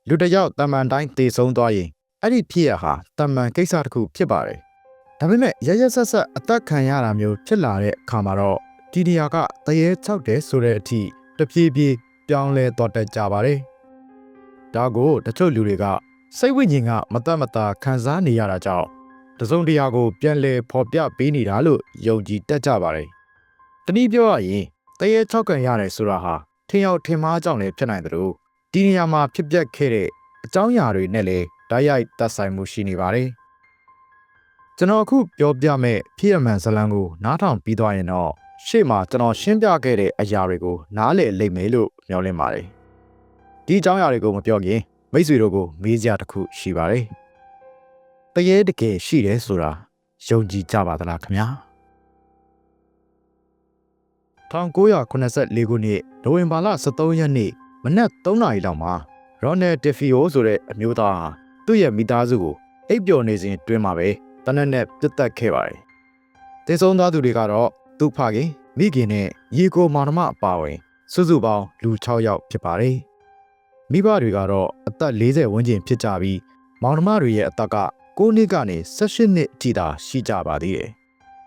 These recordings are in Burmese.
လူတစ်ယောက်တမန်တိုင်းတည်ဆုံးသွားရင်အဲ့ဒီဖြစ်ရဟာတမန်ကိစ္စတစ်ခုဖြစ်ပါတယ်ဒါပေမဲ့ရရဆက်ဆက်အသက်ခံရတာမျိုးဖြစ်လာတဲ့အခါမှာတော့ဒီနေရာကတရေချောက်တယ်ဆိုတဲ့အထိတပြေးပြေးပြောင်းလဲသွားတတ်ကြပါတယ်ဒါကိုတချို့လူတွေကစိတ်ဝိညာဉ်ကမတတ်မတာခံစားနေရတာကြောင့်တစုံတရာကိုပြန်လဲဖော်ပြပေးနေတာလို့ယုံကြည်တတ်ကြပါတယ်တနည်းပြောရရင်တရေချောက်ကန်ရတယ်ဆိုတာဟာထင်ရောက်ထင်မှားကြောင့်လည်းဖြစ်နိုင်တယ်လို့ဒီနေရာမှာဖြစ်ပျက်ခဲ့တဲ့အကြောင်းအရာတွေနဲ့လည်းတိုက်ရိုက်သက်ဆိုင်မှုရှိနေပါတယ်ကျွန်တော်အခုပြောပြမဲ့ဖြစ်ရမှန်ဇလံကိုနားထောင်ပြီးသွားရင်တော့ရှေ့မှာကျွန်တော်ရှင်းပြခဲ့တဲ့အရာတွေကိုနားလည်လိမ့်မယ်လို့မျှော်လင့်ပါတယ်ဒီအကြောင်းအရာတွေကိုမပြောခင်မိတ်ဆွေတို့ကိုမေးစရာတစ်ခုရှိပါတယ်တရေတကယ်ရှိတယ်ဆိုတာယုံကြည်ကြပါသလားခင်ဗျာ1984ခုနှစ်နိုဝင်ဘာလ13ရက်နေ့မနက်3နာရီလောက်မှာရော်နယ်တီဖီယိုဆိုတဲ့အမျိုးသားဟာသူ့ရဲ့မိသားစုကိုအိပ်ပျော်နေစဉ်တွင်မှာပဲတနက်နဲ့ပြတ်တက်ခဲ့ပါတယ်။တေဆုံးသားသူတွေကတော့သူ့ဖခင်မိခင်နဲ့ညီကိုမောင်နှမအပါအဝင်စုစုပေါင်းလူ6ယောက်ဖြစ်ပါတယ်။မိဘတွေကတော့အသက်40ဝန်းကျင်ဖြစ်ကြပြီးမောင်နှမတွေရဲ့အသက်က9နှစ်ကနေ18နှစ်အထိသာရှိကြပါသေးတယ်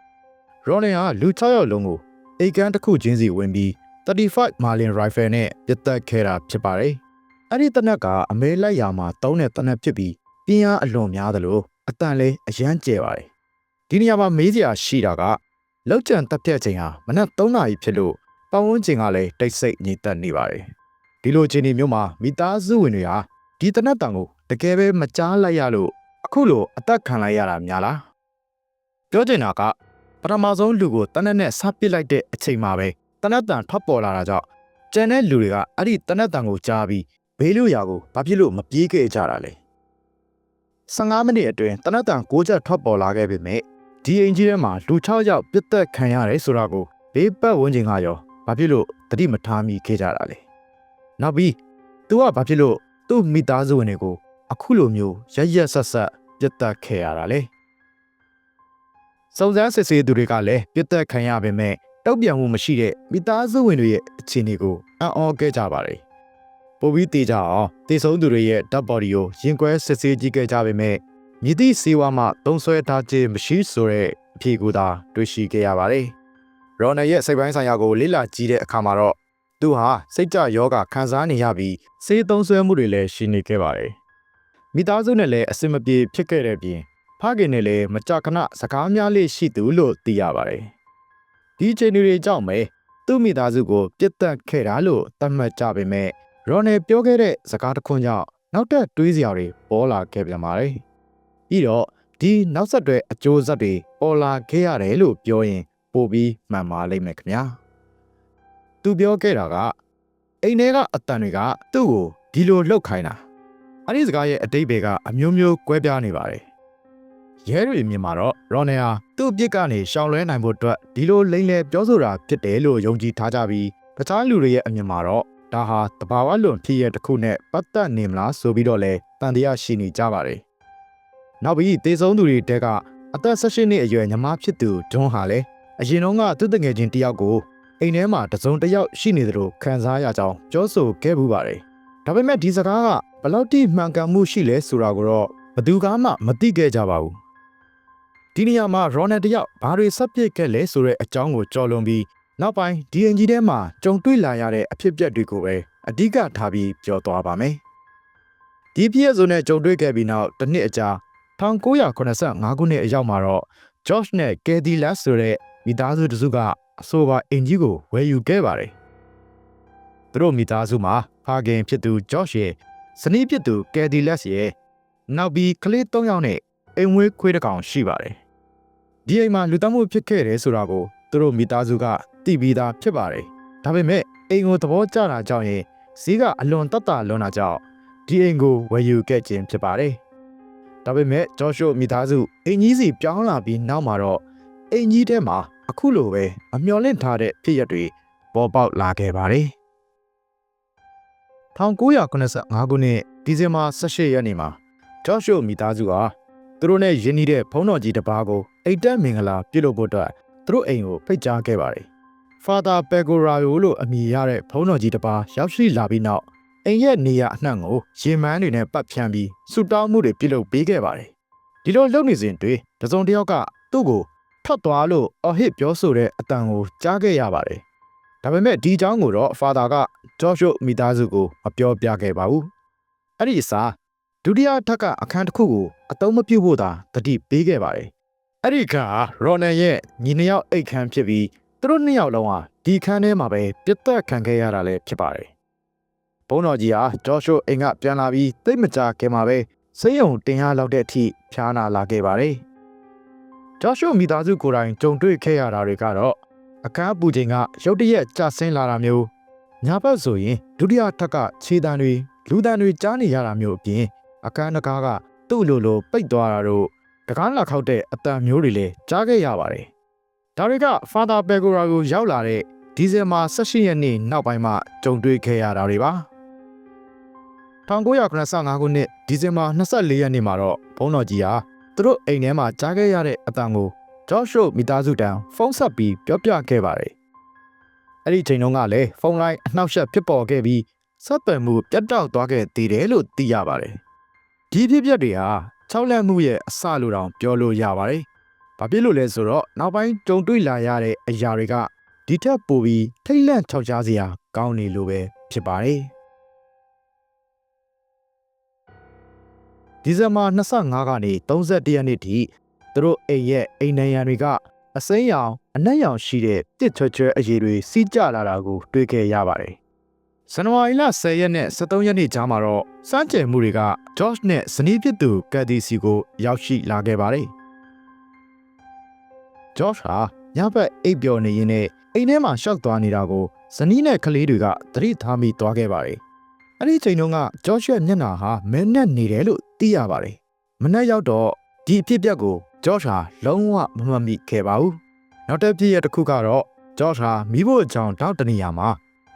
။ရော်နယ်ဟာလူ6ယောက်လုံးကိုအိတ်ကန်းတစ်ခုချင်းစီဝင်ပြီး35 Marlin Rifle နဲ့ပြတ်တက်ခဲ့တာဖြစ်ပါတယ်။အဲ့ဒီတနက်ကအမဲလိုက်ရာမှာတုံးတဲ့တနက်ဖြစ်ပြီးပြင်းအားအလွန်များသလိုအတန်လေးအရန်ကျဲပါတယ်။ဒီနေရာမှာမေးစရာရှိတာကလောက်ကျန်တက်ပြက်ချိန်ဟာမနက်3နာရီဖြစ်လို့ပတ်ဝန်းကျင်ကလည်းတိတ်ဆိတ်ငြိမ်သက်နေပါတယ်။ဒီလိုချိန်ဒီမျိုးမှာမိသားစုဝင်တွေဟာဒီတနက်တန်ကိုတကယ်ပဲမကြားလိုက်ရလို့အခုလိုအသက်ခံလိုက်ရတာများလား။ပြောချင်တာကပထမဆုံးလူကိုတနက်နဲ့ဆပ်ပစ်လိုက်တဲ့အချိန်မှာပဲတနက်တန်ထွက်ပေါ်လာတာကြောင့်ကျန်တဲ့လူတွေကအဲ့ဒီတနက်တန်ကိုကြားပြီးဘေးလူရာကိုဘာဖြစ်လို့မပြေးခဲ့ကြတာလဲ15မိနစ်အတွင်းတနက်တန်6ချက်ထွက်ပေါ်လာခဲ့ပေမဲ့ဒီအိမ်ကြီးထဲမှာလူ6ယောက်ပြတ်သက်ခံရတယ်ဆိုတာကိုဘေးပတ်ဝန်းကျင်ကရောဘာဖြစ်လို့သတိမထားမိခဲ့ကြတာလဲနောက်ပြီးသူကဘာဖြစ်လို့သူ့မိသားစုဝင်တွေကိုအခုလိုမျိုးရက်ဆက်ဆက်ပြတ်သက်ခဲ့ရတာလဲစုံစမ်းစစ်ဆေးသူတွေကလည်းပြတ်သက်ခံရပေမဲ့တောက်ပြန်မှုမရှိတဲ့မိသားစုဝင်တွေရဲ့အခြေအနေကိုအံ့ဩခဲ့ကြပါတယ်။ပိုပြီးတေးကြအောင်တေဆုံးသူတွေရဲ့ဓာတ်ဘော်ဒီကိုရင်ကွဲစစ်ဆေးကြည့်ခဲ့ကြပေမဲ့မြည်သည့်စေဝါမှသုံးဆွဲထားခြင်းမရှိဆိုတဲ့အဖြေကိုသာတွေ့ရှိခဲ့ရပါတယ်။ရော်နယ်ရဲ့စိတ်ပိုင်းဆိုင်ရာကိုလေ့လာကြည့်တဲ့အခါမှာတော့သူဟာစိတ်ကြယောဂခံစားနေရပြီးဆေးသုံးဆွဲမှုတွေလည်းရှိနေခဲ့ပါတယ်။မိသားစုနဲ့လည်းအဆင်မပြေဖြစ်ခဲ့တဲ့ပြင်ဖခင်နဲ့လည်းမကြခဏစကားများလေးရှိသူလို့သိရပါတယ်။ဒီချိန်တွေကြောင့်ပဲသူ့မိသားစုကိုပြစ်တက်ခဲ့တာလို့သတ်မှတ်ကြပေမဲ့ရော်နယ်ပြောခဲ့တဲ့စကားတစ်ခွန်းကြောင့်နောက်ထပ်တွေးစရာတွေပေါ်လာခဲ့ပြန်ပါတယ်။ပြီးတော့ဒီနောက်ဆက်တွဲအကျိုးဆက်တွေပေါ်လာခဲ့ရတယ်လို့ပြောရင်ပိုပြီးမှန်ပါလိမ့်မယ်ခင်ဗျာ။သူပြောခဲ့တာကအိမ်ထဲကအတန်တွေကသူ့ကိုဒီလိုလှုပ်ခိုင်းတာ။အဲ့ဒီစကားရဲ့အတိတ်တွေကအမျိုးမျိုးကွဲပြားနေပါတယ်။ရဲတွေမြင်မှာတော့ရော်နယ်ဟာသူ့အပြစ်ကနေရှောင်လွှဲနိုင်ဖို့အတွက်ဒီလိုလိမ့်လဲပြောဆိုတာဖြစ်တယ်လို့ယုံကြည်ထားကြပြီးတခြားလူတွေရဲ့အမြင်မှာတော့ဒါဟာတဘာဝလွန်ဖြစ်ရတစ်ခုနဲ့ပတ်သက်နေမလားဆိုပြီးတော့လဲတန်တရားရှိနေကြပါတယ်။နောက်ပြီးတေဆုံးသူတွေတဲကအသက်18နှစ်အရွယ်ညီမဖြစ်သူဒွန်းဟာလည်းအရင်တုန်းကသူ့တငယ်ချင်းတယောက်ကိုအိမ်ထဲမှာတစုံတစ်ယောက်ရှိနေသလိုခံစားရကြောင်းပြောဆိုခဲ့ပူပါတယ်။ဒါပေမဲ့ဒီစကားကဘယ်လောက်ထိမှန်ကန်မှုရှိလဲဆိုတာကိုတော့ဘယ်သူကမှမသိခဲ့ကြပါဘူး။ဒီနေရာမှာရော်နယ်တယောက်ဘာတွေဆက်ပစ်ခဲ့လဲဆိုတဲ့အကြောင်းကိုကြော်လွန်ပြီးနောက်ပိုင်းဒီအင်ဂျီထဲမှာကြုံတွေ့လာရတဲ့အဖြစ်အပျက်တွေကိုပဲအဓိကထားပြီးပြောသွားပါမယ်။ဒီပြည့်စုံတဲ့ကြုံတွေ့ခဲ့ပြီးနောက်တစ်နှစ်အကြာ1985ခုနှစ်အရောက်မှာတော့ George နဲ့ Kathy Lass ဆိုတဲ့မိသားစုတစုကအဆိုပါအင်ဂျီကိုဝယ်ယူခဲ့ပါတယ်။သူတို့မိသားစုမှာဖခင်ဖြစ်သူ George ရဲ့ဇနီးဖြစ်သူ Kathy Lass ရဲ့နောက်ပြီးကလေး3ယောက်နဲ့အိမ်ဝေးခွေးတစ်ကောင်ရှိပါတယ်။ဒီအိမ်မှာလူသတ်မှုဖြစ်ခဲ့တယ်ဆိုတာကိုသူတို့မိသားစုကသိပြီးသားဖြစ်ပါတယ်။ဒါပေမဲ့အိမ်ကိုသဘောကျတာကြောင့်ရင်ဈေးကအလွန်တက်တာလွန်တာကြောင့်ဒီအိမ်ကိုဝယ်ယူခဲ့ခြင်းဖြစ်ပါတယ်။ဒါပေမဲ့ဂျော့ရှ်မိသားစုအင်ကြီးစီပြောင်းလာပြီးနောက်မှာတော့အင်ကြီးထဲမှာအခုလိုပဲအမျှော်လင့်ထားတဲ့ဖြစ်ရပ်တွေပေါ်ပေါက်လာခဲ့ပါတယ်။1985ခုနှစ်ဒီဇင်ဘာ18ရက်နေ့မှာဂျော့ရှ်မိသားစုဟာသူတို့နဲ့ရင်းနှီးတဲ့ဘုန်းတော်ကြီးတစ်ပါးကိုအိတ်တက်မင်္ဂလာပြုလုပ်ဖို့အတွက်သူတို့အိမ်ကိုဖိတ်ကြားခဲ့ပါတယ်။ Father Pegorayo လို့အမည်ရတဲ့ဘုန်းတော်ကြီးတစ်ပါးရောက်ရှိလာပြီးနောက် အိမ်ရဲ့နေရာအနှံ့ကိုရေမန်းတွေနဲ့ပတ်ဖြန်းပြီးဆူတောင်းမှုတွေပြုလုပ်ပေးခဲ့ပါတယ်။ဒီလိုလုပ်နေစဉ်တွင်တစုံတစ်ယောက်ကသူ့ကိုထွက်သွားလို့အော်ဟစ်ပြောဆိုတဲ့အတန်ကိုကြားခဲ့ရပါတယ်။ဒါပေမဲ့ဒီအကြောင်းကိုတော့ဖာသာကဂျော့ရှ်မိသားစုကိုမပြောပြခဲ့ပါဘူး။အဲ့ဒီအစားဒုတိယထပ်ကအခန်းတစ်ခုကိုအသုံးမပြုဖို့သာတတိပေးခဲ့ပါတယ်။အဲ့ဒီအခါရော်နန်ရဲ့ညီနှစ်ယောက်အိတ်ခမ်းဖြစ်ပြီးသူတို့နှစ်ယောက်လုံးဟာဒီခန်းထဲမှာပဲပြတ်သက်ခံခဲ့ရတာလည်းဖြစ်ပါတယ်။ဘုန်းတော်ကြီးဟာဂျော့ရှ်အိမ်ကပြန်လာပြီးသိပ်မကြာခင်မှာပဲစိတ်ယုံတင်ရလောက်တဲ့အထိဖျားနာလာခဲ့ပါတယ်။ဂျော့ရှ်မိသားစုကိုယ်တိုင်ကြုံတွေ့ခဲ့ရတာတွေကတော့အခန်းအပူချိန်ကရုတ်တရက်ကျဆင်းလာတာမျိုးညာဘက်ဆိုရင်ဒုတိယထပ်ကခြေတံတွေလူတံတွေကြားနေရတာမျိုးအပြင်အခန်းတကားကသူ့လိုပိတ်သွားတာတို့တကားလာခောက်တဲ့အတန်မျိုးတွေလည်းကြားခဲ့ရပါတယ်။ဒါတွေကဖာသာပယ်ဂိုရာကိုရောက်လာတဲ့ဒီဇင်ဘာ18ရက်နေ့နောက်ပိုင်းမှာကြုံတွေ့ခဲ့ရတာတွေပါ1995ခုနှစ်ဒီဇင်ဘာ24ရက်နေ့မှာတော့ဘုန်းတော်ကြီးဟာသူတို့အိမ်ထဲမှာကြားခဲ့ရတဲ့အတန်ကိုဂျော့ရှ်မိသားစုတန်းဖုန်းဆက်ပြီးပြောပြခဲ့ပါတယ်။အဲ့ဒီချိန်တုန်းကလည်းဖုန်းလိုင်းအနှောက်အယှက်ဖြစ်ပေါ်ခဲ့ပြီးဆက်သွယ်မှုပြတ်တောက်သွားခဲ့သေးတယ်လို့သိရပါတယ်။ဒီဖြစ်ပျက်တွေဟာချောက်လက်မှုရဲ့အစလိုတောင်ပြောလို့ရပါတယ်။ဘာဖြစ်လို့လဲဆိုတော့နောက်ပိုင်းကြုံတွေ့လာရတဲ့အရာတွေကဒီထက်ပိုပြီးထိတ်လန့်ချောက်ချားစရာကောင်းနေလို့ပဲဖြစ်ပါတယ်။ဒီဇင်ဘာ25ကနေ31ရက်နေ့ထိသူတို့အိမ်ရဲ့အိမ်နံရံတွေကအစိမ်းရောင်အနက်ရောင်ရှိတဲ့တစ်ချွဲချွဲအရည်တွေစီးကျလာတာကိုတွေ့ခဲ့ရပါတယ်။ဇန်နဝါရီလ10ရက်နဲ့13ရက်နေ့ကြားမှာတော့စမ်းကြယ်မှုတွေကဂျော့ရှ်နဲ့ဇနီးဖြစ်သူကက်ဒီစီကိုရောက်ရှိလာခဲ့ပါတယ်။ဂျော့ရှ်ဟာညဘက်အိပ်ပျော်နေရင်းနဲ့အိမ်ထဲမှာရှောက်သွားနေတာကိုဇနီးနဲ့ကလေးတွေကသတိထားမိသွားခဲ့ပါတယ်။အဲ့ဒီချိန်တုန်းကဂျော့ရှ်ရဲ့မျက်နှာဟာမဲနက်နေတယ်လို့သိရပါတယ်။မနက်ရောက်တော့ဒီအဖြစ်အပျက်ကိုဂျော့ရှ်ဟာလုံးဝမမှတ်မိခဲ့ပါဘူး။နောက်တစ်ပြည့်ရတစ်ခုကတော့ဂျော့ရှ်ဟာမိဖို့အကြောင်းတောက်တနေရာမှာ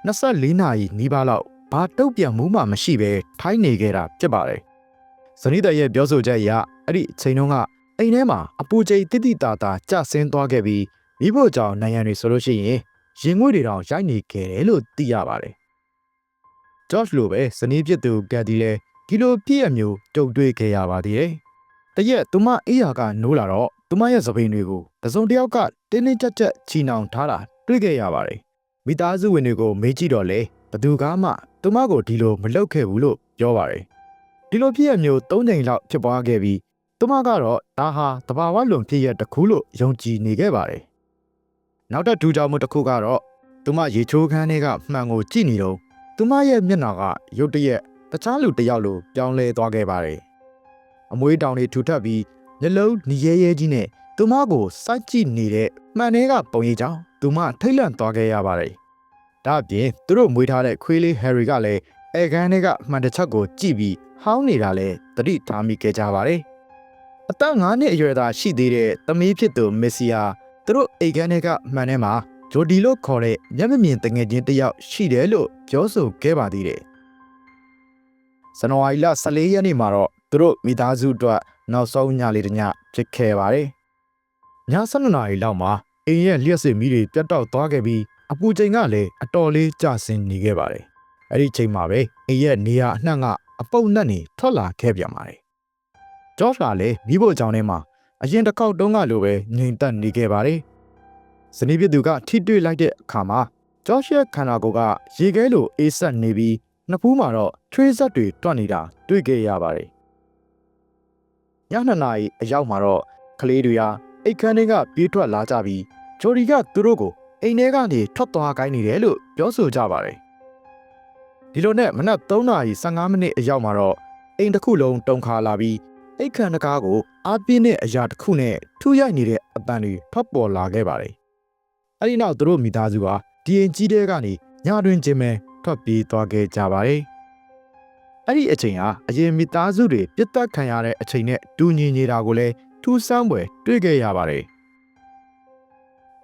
24နာရီနီးပါးလောက်ဘာတုတ်ပြန်မှုမှမရှိဘဲထိုင်းနေခဲ့တာဖြစ်ပါတယ်။ဇနီးတဲ့ရဲ့ပြောဆိုချက်အရအဲ့ဒီအချိန်တုန်းကအိမ်ထဲမှာအပူချိန်တိတိတာတာကျဆင်းသွားခဲ့ပြီးမိဖို့အကြောင်းနိုင်ရန်တွေဆိုလို့ရှိရင်ရင်ငွေတွေတောင်ရိုက်နေခဲ့တယ်လို့သိရပါတယ်။ဂျော့ရှ်လိုပဲဇနီးဖြစ်သူကက်ဒီလည်းဒီလိုပြည့်အမျိုးကြုံတွေ့ခဲ့ရပါသေးတယ်။တရက်သူမအေးရာကနိုးလာတော့သူမရဲ့သပင်တွေကိုတစုံတစ်ယောက်ကတင်းတင်းကြပ်ကြပ်ချီနှောင်ထားတာတွေ့ခဲ့ရပါတယ်။မိသားစုဝင်တွေကိုမေးကြည့်တော့လေဘသူကမှသူမကိုဒီလိုမလုပ်ခဲ့ဘူးလို့ပြောပါတယ်။ဒီလိုပြည့်အမျိုး3ချိန်လောက်ဖြစ်ပွားခဲ့ပြီးသူမကတော့ဒါဟာတဘာဝလွန်ဖြစ်ရတစ်ခုလို့ယုံကြည်နေခဲ့ပါတယ်။နောက်ထပ်ထူးခြားမှုတစ်ခုကတော့သူမရေချိုးခန်းထဲကမှန်ကိုကြည့်နေတော့သူမရဲ့မျက်နှာကရုတ်တရက်တခြားလူတစ်ယောက်လိုပြောင်းလဲသွားခဲ့ပါတယ်။အမွှေးတောင်တွေထူထပ်ပြီးမျက်လုံးနီရဲရဲကြီးနဲ့သူမကိုစိုက်ကြည့်နေတဲ့မှန်တွေကပုံရိပ်ကြောင့်သူမထိတ်လန့်သွားခဲ့ရပါတယ်။ဒါ့အပြင်သူတို့မွေးထားတဲ့ခွေးလေးဟယ်ရီကလည်းအဲခန်းထဲကမှန်တစ်ချက်ကိုကြည့်ပြီးဟောင်းနေတာလဲသတိထားမိခဲ့ကြပါတယ်။အသက်9နှစ်အရွယ်သာရှိသေးတဲ့သမီးဖြစ်သူမက်ဆီယာသူတို့အိမ်ခန်းထဲကမှန်ထဲမှာဂျိုဒီလို့ခေါ်တဲ့မျက်မမြင်တငယ်ချင်းတစ်ယောက်ရှိတယ်လို့ပြောဆိုခဲ့ပါသေးတယ်။ဇန်နဝါရီလ14ရက်နေ့မှာတော့သူတို့မိသားစုအတွက်နောက်ဆုံးညလေးတစ်ညဖြစ်ခဲ့ပါတယ်။ည7:00နာရီလောက်မှာအိမ်ရဲ့လျှက်စစ်မီးတွေပြတ်တောက်သွားခဲ့ပြီးအပူချိန်ကလည်းအတော်လေးကျဆင်းနေခဲ့ပါတယ်။အဲ့ဒီချိန်မှာပဲအိမ်ရဲ့နေရာအနှံ့ကအပုပ်နှက်နေထွက်လာခဲ့ပြန်ပါတယ်။ဂျော့ရှ်ကလည်းမိဖို့ကြောင့်ထဲမှာအရင်တစ်ခေါက်တုန်းကလိုပဲငြိမ်သက်နေခဲ့ပါတယ်။ဇနီးဖြစ်သူကထိတွေ့လိုက်တဲ့အခါမှာဂျော့ရှ်ရဲ့ခန္ဓာကိုယ်ကရေခဲလိုအေးဆက်နေပြီးနှစ်ဖူးမှာတော့ထွေးဆက်တွေတွက်နေတာတွေ့ခဲ့ရပါတယ်။ည2 နာရီအရောက်မှာတော့ကလေးတွေဟာအိတ်ခမ်းတွေကပြေးထွက်လာကြပြီးဂျိုဒီကသူတို့ကိုအိမ်ထဲကနေထွက်သွားခိုင်းနေတယ်လို့ပြောဆိုကြပါတယ်။ဒီလိုနဲ့မနက်3:15မိနစ်အရောက်မှာတော့အိမ်တစ်ခုလုံးတုန်ခါလာပြီးအိတ်ခမ်းတကားကိုအားပြင်းတဲ့အရာတစ်ခုနဲ့ထူရိုက်နေတဲ့အတန်တွေထွက်ပေါ်လာခဲ့ပါတယ်။အဲဒီနောက်သူတို့မိသားစုဟာဒီအိမ်ကြီးတဲကနေညတွင်ချင်းပဲထွက်ပြေးသွားခဲ့ကြပါတယ်။အဲ့ဒီအချိန်ဟာအရင်မိသားစုတွေပြစ်တက်ခံရတဲ့အချိန်နဲ့တူညီနေတာကိုလည်းထူးဆန်းပွဲတွေ့ခဲ့ရပါတယ်။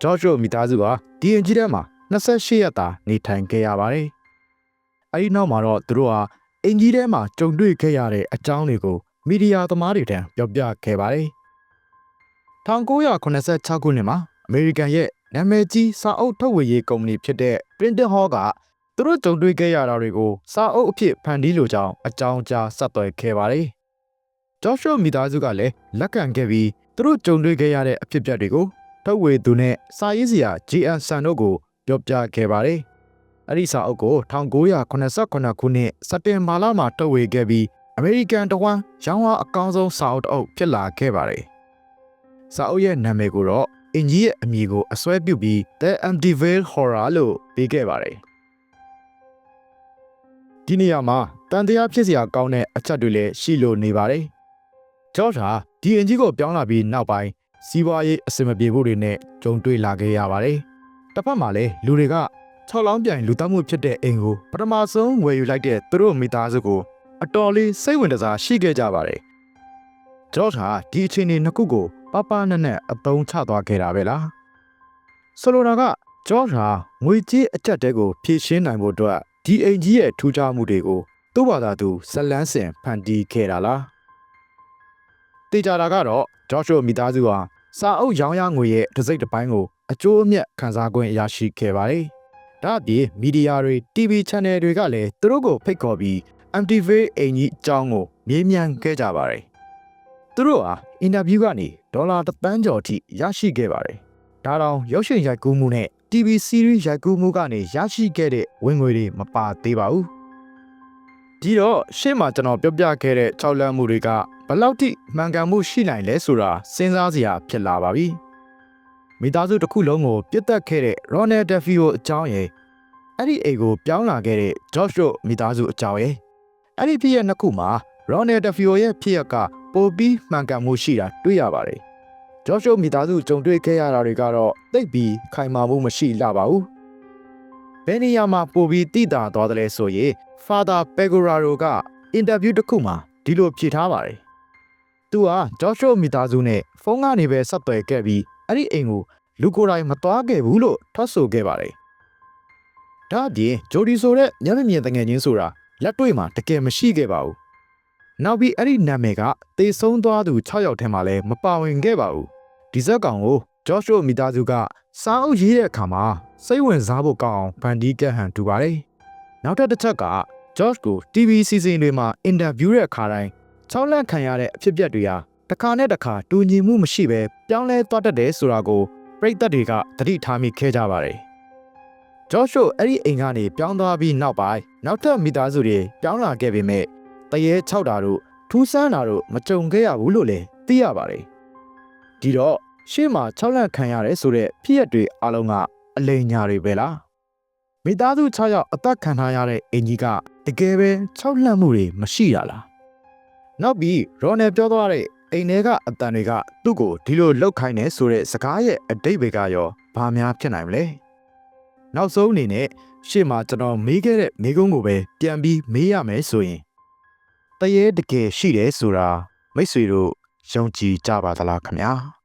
ဂျော့ရှ်မိသားစုဟာဒီအိမ်ကြီးထဲမှာ28ရက်သာနေထိုင်ခဲ့ရပါတယ်။အဲဒီနောက်မှာတော့သူတို့ဟာအိမ်ကြီးထဲမှာကြုံတွေ့ခဲ့ရတဲ့အကြောင်းတွေကိုမီဒီယာသမားတွေထံပြောပြခဲ့ပါတယ်။1986ခုနှစ်မှာအမေရိကန်ရဲ့နာမည်ကြီးစာအုပ်ထုတ်ဝေရေးကုမ္ပဏီဖြစ်တဲ့ Printing Hall က သူတို့ကြုံတွေ့ခဲ့ရတာတွေကိုစာအုပ်အဖြစ်ဖန်တီးလိုကြောင်းအကြောင်းကြားဆက်သွယ်ခဲ့ပါတယ်။ဂျော့ရှ်မိသားစုကလည်းလက်ခံခဲ့ပြီးသူတို့ကြုံတွေ့ခဲ့ရတဲ့အဖြစ်အပျက်တွေကိုထုတ်ဝေသူနဲ့စာရေးဆရာ G.N. ဆန်တို့ကိုပြောပြခဲ့ပါတယ်။အဲ့ဒီစာအုပ်ကို1989ခုနှစ်စက်တင်ဘာလမှာထုတ်ဝေခဲ့ပြီးအမေရိကန်တဝန်းရောင်းအားအကောင်းဆုံးစာအုပ်တစ်အုပ်ဖြစ်လာခဲ့ပါတယ်။စာအုပ်ရဲ့နာမည်ကိုတော့အင်ကြီးရဲ့အမည်ကိုအစွဲပြုပြီး The Amityville Horror လို့ပေးခဲ့ပါတယ်။ဒီနေရာမှာတန်တရားဖြစ်စရာကောင်းတဲ့အချက်တွေလည်းရှိလို့နေပါတယ်။ဂျော့ဟာဒီအင်ကြီးကိုပြောင်းလာပြီးနောက်ပိုင်းစီးပွားရေးအဆင်မပြေဖို့တွေနဲ့ကြုံတွေ့လာခဲ့ရပါတယ်။တစ်ဖက်မှာလည်းလူတွေက6လောင်းပြိုင်လူသားမှုဖြစ်တဲ့အိမ်ကိုပထမဆုံးဝယ်ယူလိုက်တဲ့သူတို့မိသားစုကိုအတော်လေးစိတ်ဝင်စားရှိခဲ့ကြပါတယ်။ဂျော့ဟာဒီအခြေအနေနှစ်ခုကိုပပနဲ့အသုံးချသွားခဲ့တာပဲလား။ဆိုလိုတာကဂျော့ဟာငွေကြေးအကျပ်တဲကိုဖြည့်ရှင်းနိုင်ဖို့အတွက်ဒီအိမ်ကြီးရဲ့ထူးခြားမှုတွေကိုသူ့ဘာသာသူဇလန်းစင်ဖန်တီးခဲ့တာလား။တေချာတာကတော့ဂျော့ရှ်မိသားစုဟာစာအုပ်ရောင်းရငွေရဲ့တစ်စိတ်တစ်ပိုင်းကိုအကျိုးအမြတ်ခံစား권ရရှိခဲ့ပါတယ်။ဒါ့အပြင်မီဒီယာတွေ TV Channel တွေကလည်းသူတို့ကိုဖိတ်ခေါ်ပြီး Amityville အိမ်ကြီးအကြောင်းကိုမေးမြန်းခဲ့ကြပါတယ်။သူတို့ဟာအင်တာဗျူးကနေဒေါ်လာ1 သန်းကျော်အထိရရှိခဲ့ပါတယ်။ဒါတောင်ရုပ်ရှင်ရိုက်ကူးမှုနဲ့ TV series ရိုက်ကူးမှုကနေရရှိခဲ့တဲ့ဝင်ငွေတွေမပါသေးပါဘူး။ဒီတော့ရှေ့မှာကျွန်တော်ပြောပြခဲ့တဲ့၆လမ်းမှုတွေကဘယ်လောက်ထိမှန်ကန်မှုရှိနိုင်လဲဆိုတာစဉ်းစားစရာဖြစ်လာပါပြီ။မိသားစုတစ်ခုလုံးကိုပြစ်တက်ခဲ့တဲ့ Ronald DeFeo အကြောင်းရယ်အဲ့ဒီအိမ်ကိုပြောင်းလာခဲ့တဲ့ George တို့မိသားစုအကြောင်းရယ်အဲ့ဒီဖြစ်ရနှစ်ခုမှာ Ronald DeFeo ရဲ့ဖြစ်ရကပိုပြီးမှန်ကန်မှုရှိတာတွေ့ရပါတယ်။ George တို့မိသားစုကြုံတွေ့ခဲ့ရတာတွေကတော့သိပ်ပြီးခိုင်မာမှုမရှိလှပါဘူး။ဘယ်နေရာမှာပိုပြီးတိတာသွားတယ်လဲဆိုရင် Father Pegoraro ကအင်တာဗျူးတစ်ခုမှာဒီလိုဖြေထားပါတယ်။သူက George တို့မိသားစုနဲ့ဖုန်းကနေပဲဆက်သွယ်ခဲ့ပြီးအဲ့ဒီအိမ်ကိုလူကိုယ်တိုင်မသွားခဲ့ဘူးလို့ထွက်ဆိုခဲ့ပါတယ်။ဒါ့အပြင်ဂျိုဒီဆိုတဲ့မျက်မမြင်တငယ်ချင်းဆိုတာလက်တွေ့မှာတကယ်မရှိခဲ့ပါဘူး။နောက်ပြီးအဲ့ဒီနာမည်ကတေဆုံးသွားသူ6ယောက်ထဲမှာလည်းမပါဝင်ခဲ့ပါဘူး။ဒီဇက်ကောင်ကိုဂျော့ရှ်တို့မိသားစုကစားအုပ်ရေးတဲ့အခါမှာစိတ်ဝင်စားဖို့ကောင်းအောင်ဖန်တီးကဟန်တူပါတယ်။နောက်တစ်ချက်ကဂျော့ရှ်ကို TV စီစဉ်တွေမှာအင်တာဗျူးတဲ့အခါတိုင်းချောင်းလန့်ခံရတဲ့အဖြစ်အပျက်တွေဟာတစ်ခါနဲ့တစ်ခါတူညီမှုမရှိဘဲပြောင်းလဲသွားတတ်တယ်ဆိုတာကိုပရိသတ်တွေကသတိထားမိခဲ့ကြပါတယ်။ဂျော့ရှ်အဲ့ဒီအိမ်ကနေပြောင်းသွားပြီးနောက်ပိုင်းနောက်ထပ်မိသားစုတွေပြောင်းလာခဲ့ပေမဲ့တရေ6တာတို့ထူးဆန်းတာတို့မကြုံခဲ့ရဘူးလို့လည်းသိရပါတယ်။ဒီတော့ရှေ့မှာ6လန့်ခံရတယ်ဆိုတဲ့ဖြစ်ရပ်တွေအလုံးကအလိမ်ညာတွေပဲလား။မိသားစု6ယောက်အသက်ခံထားရတဲ့အင်ကြီးကတကယ်ပဲ6လန့်မှုတွေမရှိတာလား။နောက်ပြီးရော်နယ်ပြောသွားတဲ့အိမ်ထဲကအတန်တွေကသူ့ကိုဒီလိုလောက်ခိုင်းနေဆိုတဲ့စကားရဲ့အတိတ်တွေကရောဘာများဖြစ်နိုင်မလဲ။နောက်ဆုံးအနေနဲ့ရှေ့မှာကျွန်တော်မေးခဲ့တဲ့မိကုန်းကိုပဲပြန်ပြီးမေးရမယ်ဆိုရင်တရေတကယ်ရှိတယ်ဆိုတာမိတ်ဆွေတို့ယုံကြည်ကြပါသလားခင်ဗျာ။